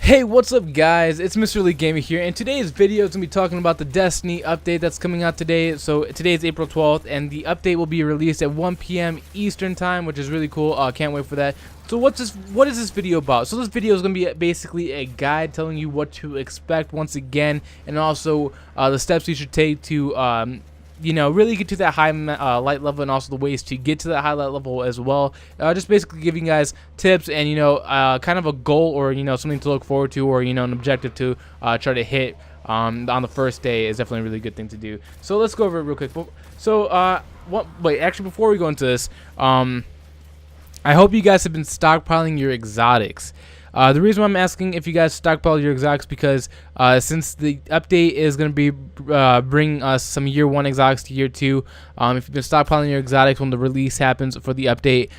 Hey, what's up guys? It's Mr. Lee Gamer here, and today's video is going to be talking about the Destiny update that's coming out today. So today is April 12th, and the update will be released at 1 p.m. Eastern time, which is really cool. Can't wait for that. So what is this video about? So this video is going to be basically a guide telling you what to expect once again, and also the steps you should take to really get to that high light level, and also the ways to get to that high light level as well. Just basically giving you guys tips and kind of a goal, or something to look forward to, or an objective to try to hit on the first day is definitely a really good thing to do. So let's go over it real quick. So actually before we go into this, I hope you guys have been stockpiling your exotics. The reason why I'm asking if you guys stockpile your exotics because since the update is going to be bringing us some year 1 exotics to year 2, if you've been stockpiling your exotics when the release happens for the update,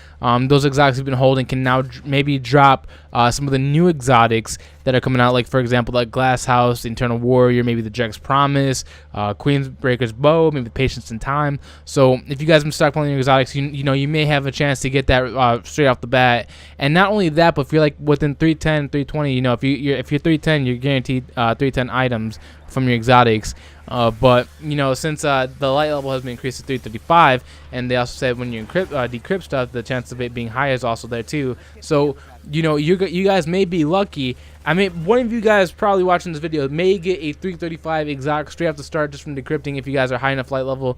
those exotics you've been holding can now maybe drop some of the new exotics that are coming out, like for example like Glass House, Eternal Warrior, maybe the Jack's Promise, Queensbreaker's Bow, maybe Patience in Time. So if you guys have been stockpiling your exotics, you may have a chance to get that straight off the bat. And not only that, but if you're like within 310, 320, if you're 310, you're guaranteed 310 items from your exotics. But since the light level has been increased to 335, and they also said when you decrypt stuff, the chance of it being higher is also there too. So you guys may be lucky. I mean, one of you guys probably watching this video may get a 335 exotic straight off the start just from decrypting if you guys are high enough light level,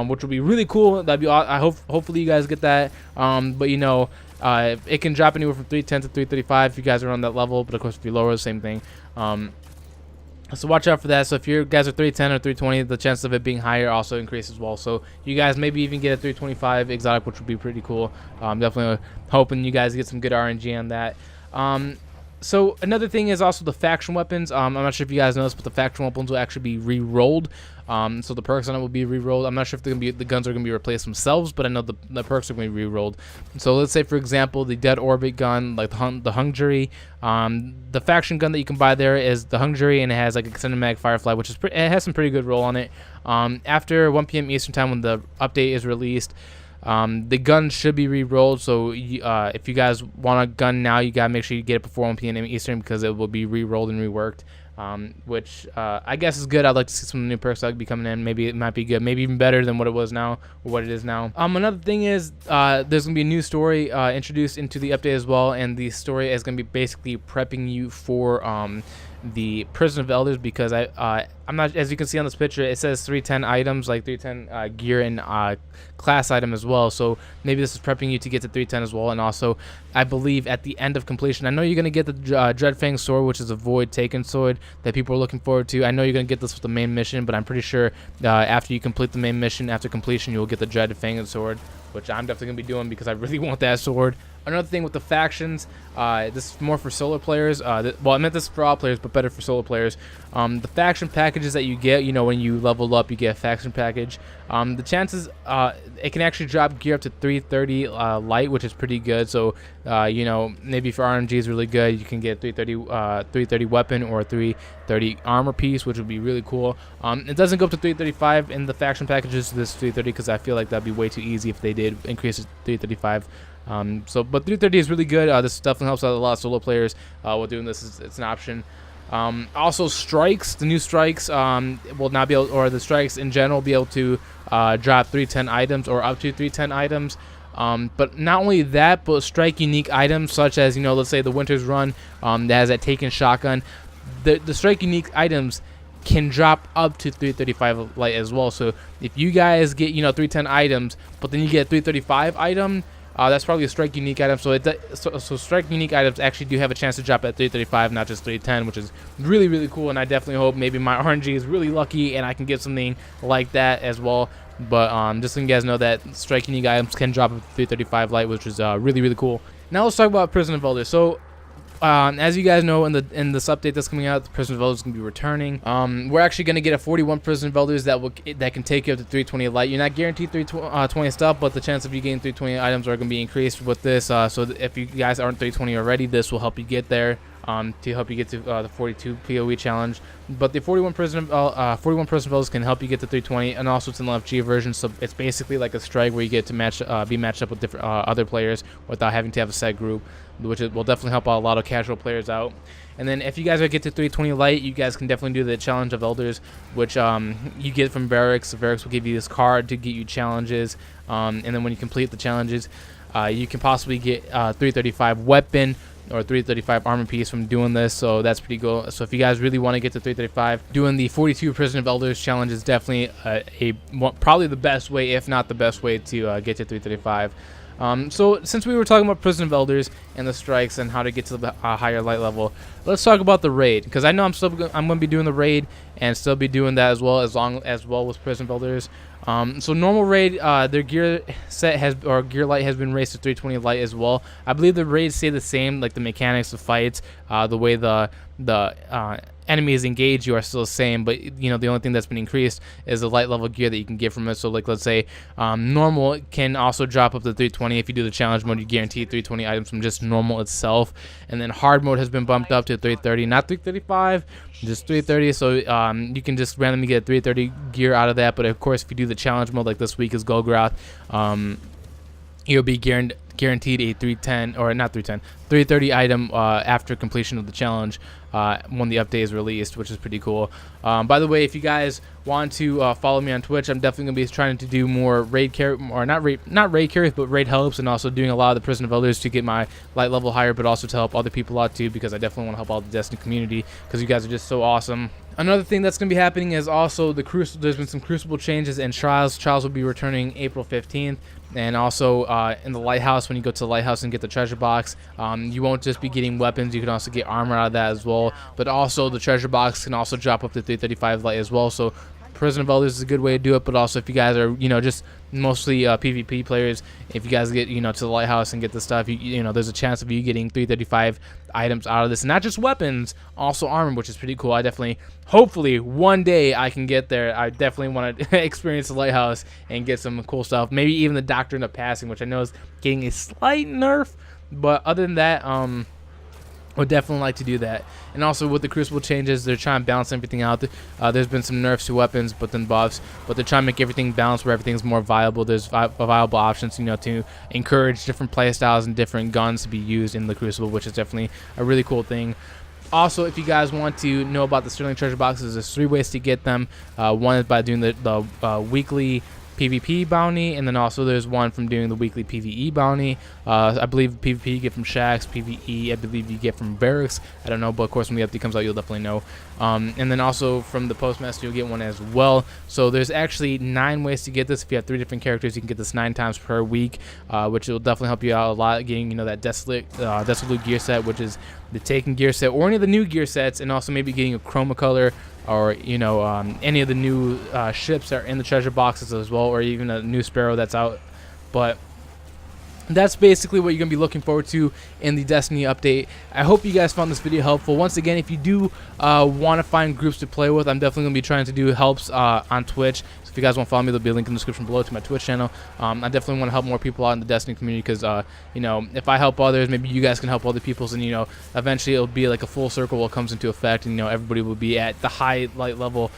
which would be really cool. That'd be hopefully you guys get that. But it can drop anywhere from 310 to 335 if you guys are on that level. But of course, if you're lower, the same thing. So watch out for that. So if you guys are 310 or 320, the chance of it being higher also increases as well. So you guys maybe even get a 325 exotic, which would be pretty cool. Definitely hoping you guys get some good RNG on that. So another thing is also the faction weapons. I'm not sure if you guys know this, but the faction weapons will actually be re-rolled. So the perks on it will be re-rolled. I'm not sure if the guns are going to be replaced themselves, but I know the perks are going to be re-rolled. So let's say, for example, the Dead Orbit gun, like the Hung Jury. The faction gun that you can buy there is the Hung Jury, and it has like extended mag Firefly, which is it has some pretty good roll on it. After 1 p.m. Eastern time, when the update is released, the gun should be re-rolled. So if you guys want a gun now, you gotta make sure you get it before 1 p.m. Eastern, because it will be re-rolled and reworked, which I guess is good. I'd like to see some new perks that be coming in. Maybe it might be good, maybe even better than what it was now, or what it is now. Another thing is there's gonna be a new story introduced into the update as well, and the story is gonna be basically prepping you for the Prison of Elders, because I'm not, as you can see on this picture, it says 310 items, like 310 gear and class item as well. So maybe this is prepping you to get to 310 as well. And also, I believe at the end of completion, I know you're gonna get the Dreadfang sword, which is a Void Taken sword that people are looking forward to. I know you're gonna get this with the main mission, but I'm pretty sure after you complete the main mission, after completion, you'll get the Dreadfang sword, which I'm definitely gonna be doing because I really want that sword. Another thing with the factions, this is more for solo players. Well, I meant this for all players, but better for solo players. The faction packages that you get, when you level up, you get a faction package. The chances, it can actually drop gear up to 330 light, which is pretty good. So, maybe if your RNG is really good, you can get 330 weapon or 330 armor piece, which would be really cool. It doesn't go up to 335 in the faction packages. This is 330 because I feel like that'd be way too easy if they did increase it to 335. But 330 is really good. This definitely helps out a lot of solo players while doing this. It's an option. Also, strikes, the new strikes will not be able, or the strikes in general, be able to drop 310 items or up to 310 items. But not only that, but strike unique items such as, let's say the Winter's Run that has that Taken shotgun. The strike unique items can drop up to 335 light as well. So if you guys get 310 items, but then you get a 335 item, that's probably a strike unique item. So strike unique items actually do have a chance to drop at 335, not just 310, which is really, really cool. And I definitely hope maybe my RNG is really lucky and I can get something like that as well. But just so you guys know that strike unique items can drop at 335 light, which is really, really cool. Now let's talk about Prison of Elders. So as you guys know, in this update that's coming out, the Prison of Elders is going to be returning. We're actually going to get a 41 Prison of Elders that can take you up to 320 light. You're not guaranteed 320 stuff, but the chance of you getting 320 items are going to be increased with this. So if you guys aren't 320 already, this will help you get there. to help you get to the 42 PoE challenge. But the 41 prisoner bells can help you get to 320, and also it's an LFG version, so it's basically like a strike where you get to be matched up with different other players without having to have a set group, which will definitely help out a lot of casual players out. And then if you guys get to 320 light, you guys can definitely do the challenge of elders, which you get from Variks. Variks will give you this card to get you challenges, and then when you complete the challenges, you can possibly get 335 weapon or 335 armor piece from doing this, so that's pretty cool. So if you guys really want to get to 335, doing the 42 Prison of Elders challenge is definitely probably the best way, if not the best way, to get to 335. So since we were talking about Prison of Elders and the strikes and how to get to the higher light level, let's talk about the raid, because I know I'm going to be doing the raid and still be doing that as well with Prison of Elders. So normal raid, their gear set gear light has been raised to 320 light as well. I believe the raids stay the same, like the mechanics of fights, the way the enemies engage you are still the same, but the only thing that's been increased is the light level gear that you can get from it. So like, let's say normal can also drop up to 320. If you do the challenge mode, you guarantee 320 items from just normal itself. And then hard mode has been bumped up to 330, not 335, just 330. So you can just randomly get 330 gear out of that. But of course, if you do the challenge mode, like this week is Golgoth, you'll be guaranteed a 310, or not 310, 330 item after completion of the challenge when the update is released, which is pretty cool. By the way, if you guys want to follow me on Twitch, I'm definitely going to be trying to do more raid carry, or not raid carries, but raid helps, and also doing a lot of the Prison of Elders to get my light level higher, but also to help other people out too, because I definitely want to help all the Destiny community, because you guys are just so awesome. Another thing that's going to be happening is also the Crucible. There's been some Crucible changes and Trials. Trials will be returning April 15th. And also in the Lighthouse, when you go to the Lighthouse and get the treasure box, you won't just be getting weapons. You can also get armor out of that as well. But also the treasure box can also drop up to 335 light as well. So Prison of Elders is a good way to do it. But also if you guys are, just mostly PvP players, if you guys get, to the Lighthouse and get the stuff, there's a chance of you getting 335 items out of this. And not just weapons, also armor, which is pretty cool. Hopefully one day I can get there. I definitely want to experience the Lighthouse and get some cool stuff. Maybe even the Doctrine of Passing, which I know is getting a slight nerf. But other than that, would definitely like to do that. And also with the Crucible changes, they're trying to balance everything out. There's been some nerfs to weapons, but then buffs, but they're trying to make everything balanced where everything's more viable. There's viable options, to encourage different playstyles and different guns to be used in the Crucible, which is definitely a really cool thing. Also, if you guys want to know about the Sterling treasure boxes, there's 3 ways to get them. One is by doing the weekly PvP bounty, and then also there's one from doing the weekly PvE bounty. I believe PvP you get from Shaxx, PvE I believe you get from Variks. I don't know, but of course when the update comes out you'll definitely know. And then also from the Postmaster you'll get one as well. So there's actually 9 ways to get this. If you have 3 different characters, you can get this 9 times per week, which will definitely help you out a lot, getting that Desolate gear set, which is the Taken gear set, or any of the new gear sets, and also maybe getting a Chroma Color, or any of the new ships that are in the treasure boxes as well, or even a new Sparrow that's out. But that's basically what you're going to be looking forward to in the Destiny update. I hope you guys found this video helpful. Once again, if you do want to find groups to play with, I'm definitely going to be trying to do helps on Twitch. So if you guys want to follow me, there'll be a link in the description below to my Twitch channel. I definitely want to help more people out in the Destiny community, because if I help others, maybe you guys can help other people, and eventually it'll be like a full circle what comes into effect, and everybody will be at the high light level.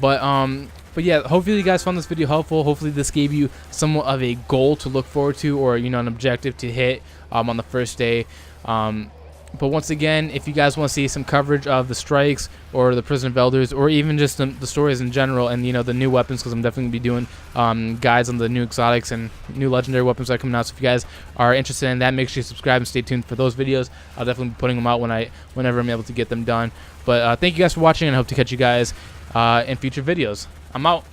But yeah, hopefully you guys found this video helpful. Hopefully this gave you somewhat of a goal to look forward to, or an objective to hit on the first day. But once again, if you guys want to see some coverage of the strikes or the Prison of Elders, or even just the stories in general, and the new weapons, because I'm definitely going to be doing guides on the new exotics and new legendary weapons that are coming out. So if you guys are interested in that, make sure you subscribe and stay tuned for those videos. I'll definitely be putting them out whenever I'm able to get them done. But thank you guys for watching, and I hope to catch you guys in future videos. I'm out.